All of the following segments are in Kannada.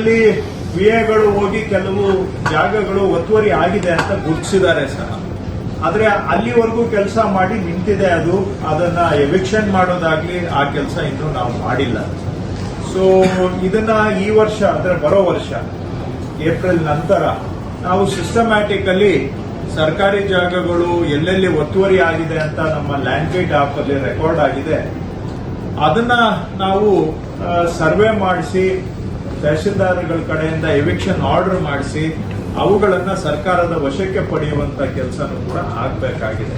ಇದರಲ್ಲಿ ವಿಎಗಳು ಹೋಗಿ ಕೆಲವು ಜಾಗಗಳು ಒತ್ತುವರಿ ಆಗಿದೆ ಅಂತ ಗುರುತಿಸಿದ್ದಾರೆ ಸರ್. ಆದ್ರೆ ಅಲ್ಲಿವರೆಗೂ ಕೆಲಸ ಮಾಡಿ ನಿಂತಿದೆ. ಅದನ್ನ ಎವಿಕ್ಷನ್ ಮಾಡೋದಾಗ್ಲಿ ಆ ಕೆಲಸ ಇನ್ನೂ ನಾವು ಮಾಡಿಲ್ಲ. ಸೊ ಇದನ್ನ ಈ ವರ್ಷ ಅಂದ್ರೆ ಬರೋ ವರ್ಷ ಏಪ್ರಿಲ್ ನಂತರ ನಾವು ಸಿಸ್ಟಮ್ಯಾಟಿಕಲಿ ಸರ್ಕಾರಿ ಜಾಗಗಳು ಎಲ್ಲೆಲ್ಲಿ ಒತ್ತುವರಿ ಆಗಿದೆ ಅಂತ ನಮ್ಮ ಲ್ಯಾಂಡ್ ಗೇಟ್ ಆಪ್ ಅಲ್ಲಿ ರೆಕಾರ್ಡ್ ಆಗಿದೆ, ಅದನ್ನ ನಾವು ಸರ್ವೆ ಮಾಡಿಸಿ ತಹಶೀಲ್ದಾರ್ಗಳ ಕಡೆಯಿಂದ ಎವಿಕ್ಷನ್ ಆರ್ಡರ್ ಮಾಡಿಸಿ ಅವುಗಳನ್ನ ಸರ್ಕಾರದ ವಶಕ್ಕೆ ಪಡೆಯುವಂತ ಕೆಲಸನೂ ಕೂಡ ಆಗಬೇಕಾಗಿದೆ.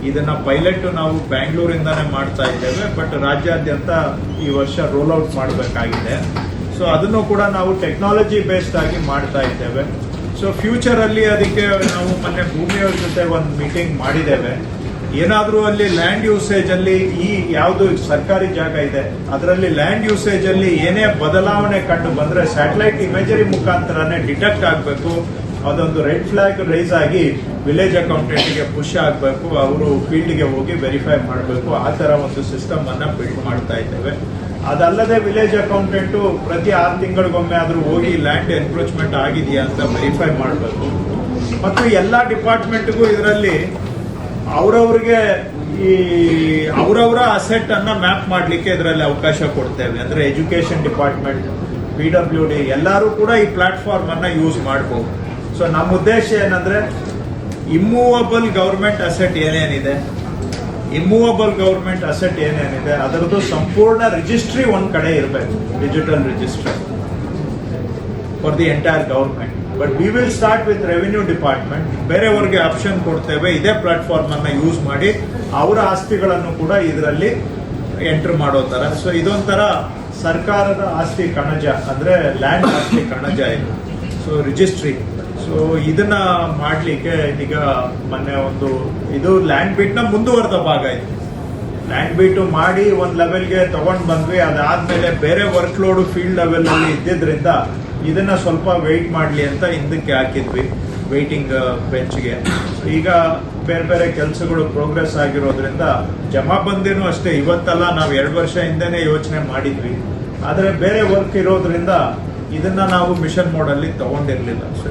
ಇದನ್ನ ಪೈಲಟ್ ನಾವು ಬ್ಯಾಂಗ್ಳೂರಿಂದಾನೇ ಮಾಡ್ತಾ ಇದ್ದೇವೆ, ಬಟ್ ರಾಜ್ಯಾದ್ಯಂತ ಈ ವರ್ಷ ರೋಲ್ ಔಟ್ ಮಾಡಬೇಕಾಗಿದೆ. ಸೊ ಅದನ್ನು ಕೂಡ ನಾವು ಟೆಕ್ನಾಲಜಿ ಬೇಸ್ಡ್ ಆಗಿ ಮಾಡ್ತಾ ಇದ್ದೇವೆ. ಸೊ ಫ್ಯೂಚರ್ ಅಲ್ಲಿ ಅದಕ್ಕೆ ನಾವು ಮೊನ್ನೆ ಭೂಮಿಯವರ ಜೊತೆ ಒಂದು ಮೀಟಿಂಗ್ ಮಾಡಿದ್ದೇವೆ. ಏನಾದರೂ ಅಲ್ಲಿ ಲ್ಯಾಂಡ್ ಯೂಸೇಜ್ ಅಲ್ಲಿ ಈ ಯಾವುದು ಸರ್ಕಾರಿ ಜಾಗ ಇದೆ ಅದರಲ್ಲಿ ಲ್ಯಾಂಡ್ ಯೂಸೇಜ್ ಅಲ್ಲಿ ಏನೇ ಬದಲಾವಣೆ ಕಂಡು ಬಂದ್ರೆ ಸ್ಯಾಟಲೈಟ್ ಇಮೇಜರಿ ಮುಖಾಂತರನೇ ಡಿಟೆಕ್ಟ್ ಆಗಬೇಕು. ಅದೊಂದು ರೆಡ್ ಫ್ಲಾಗ್ ರೈಸ್ ಆಗಿ ವಿಲೇಜ್ ಅಕೌಂಟೆಂಟ್ಗೆ ಪುಷ್ ಆಗಬೇಕು, ಅವರು ಫೀಲ್ಡ್ಗೆ ಹೋಗಿ ವೆರಿಫೈ ಮಾಡಬೇಕು. ಆ ತರ ಒಂದು ಸಿಸ್ಟಮ್ ಅನ್ನ ಬಿಲ್ಡ್ ಮಾಡ್ತಾ ಇದ್ದೇವೆ. ಅದಲ್ಲದೆ ವಿಲೇಜ್ ಅಕೌಂಟೆಂಟು ಪ್ರತಿ 6 ತಿಂಗಳಿಗೊಮ್ಮೆ ಆದ್ರೂ ಹೋಗಿ ಲ್ಯಾಂಡ್ ಎನ್ಕ್ರೋಚ್ಮೆಂಟ್ ಆಗಿದೆಯಾ ಅಂತ ವೆರಿಫೈ ಮಾಡಬೇಕು. ಮತ್ತು ಎಲ್ಲಾ ಡಿಪಾರ್ಟ್ಮೆಂಟ್ಗೂ ಇದರಲ್ಲಿ ಅವರವರಿಗೆ ಈ ಅವರವರ ಅಸೆಟ್ ಅನ್ನ ಮ್ಯಾಪ್ ಮಾಡಲಿಕ್ಕೆ ಇದರಲ್ಲಿ ಅವಕಾಶ ಕೊಡ್ತೇವೆ. ಅಂದ್ರೆ ಎಜುಕೇಶನ್ ಡಿಪಾರ್ಟ್ಮೆಂಟ್, PWD ಎಲ್ಲರೂ ಕೂಡ ಈ ಪ್ಲಾಟ್ಫಾರ್ಮ್ ಅನ್ನ ಯೂಸ್ ಮಾಡಬಹುದು. ಸೊ ನಮ್ಮ ಉದ್ದೇಶ ಏನಂದ್ರೆ ಇಮ್ಮೂವಬಲ್ ಗವರ್ಮೆಂಟ್ ಅಸೆಟ್ ಏನೇನಿದೆ ಅದರದ್ದು ಸಂಪೂರ್ಣ ರಿಜಿಸ್ಟ್ರಿ ಒಂದ್ ಕಡೆ ಇರಬೇಕು, digital registry for the entire government. But we will start with revenue department. ಬೇರೆಯವರಿಗೆ ಆಪ್ಷನ್ ಕೊಡ್ತೇವೆ, ಇದೇ ಪ್ಲಾಟ್ಫಾರ್ಮ್ ಅನ್ನ ಯೂಸ್ ಮಾಡಿ ಅವರ ಆಸ್ತಿಗಳನ್ನು ಕೂಡ ಇದರಲ್ಲಿ ಎಂಟರ್ ಮಾಡೋ ತರ. ಸೊ ಇದೊಂಥರ ಸರ್ಕಾರದ ಆಸ್ತಿ ಕಣಜ, ಅಂದ್ರೆ ಲ್ಯಾಂಡ್ ಆಸ್ತಿ ಕಣಜ ಇದು. ಸೊ ರಿಜಿಸ್ಟ್ರಿ, ಸೊ ಇದನ್ನ ಮಾಡ್ಲಿಕ್ಕೆ ಈಗ ಮೊನ್ನೆ ಇದು ಲ್ಯಾಂಡ್ ಬೀಟ್ ನ ಮುಂದುವರೆದ ಭಾಗ ಇದು. ಲ್ಯಾಂಡ್ ಬೀಟ್ ಮಾಡಿ ಒಂದ್ ಲೆವೆಲ್ಗೆ ತಗೊಂಡ್ ಬಂದ್ವಿ. ಅದಾದ್ಮೇಲೆ ಬೇರೆ ವರ್ಕ್ ಲೋಡ್ ಫೀಲ್ಡ್ ಲೆವೆಲ್ ಅಲ್ಲಿ ಇದ್ದಿದ್ರಿಂದ ಇದನ್ನ ಸ್ವಲ್ಪ ವೆಯ್ಟ್ ಮಾಡ್ಲಿ ಅಂತ ಹಿಂದಕ್ಕೆ ಹಾಕಿದ್ವಿ ವೆಯ್ಟಿಂಗ್ ಬೆಂಚ್ಗೆ. ಈಗ ಬೇರೆ ಬೇರೆ ಕೆಲಸಗಳು ಪ್ರೋಗ್ರೆಸ್ ಆಗಿರೋದ್ರಿಂದ ಜಮಾಬಂದಿನೂ ಅಷ್ಟೇ ಇವತ್ತಲ್ಲ, ನಾವು 2 ವರ್ಷ ಹಿಂದೆನೆ ಯೋಚನೆ ಮಾಡಿದ್ವಿ. ಆದ್ರೆ ಬೇರೆ ವರ್ಕ್ ಇರೋದ್ರಿಂದ ಇದನ್ನ ನಾವು ಮಿಷನ್ ಮೋಡ್ ಅಲ್ಲಿ ತಗೊಂಡಿರ್ಲಿಲ್ಲ. ಸೊ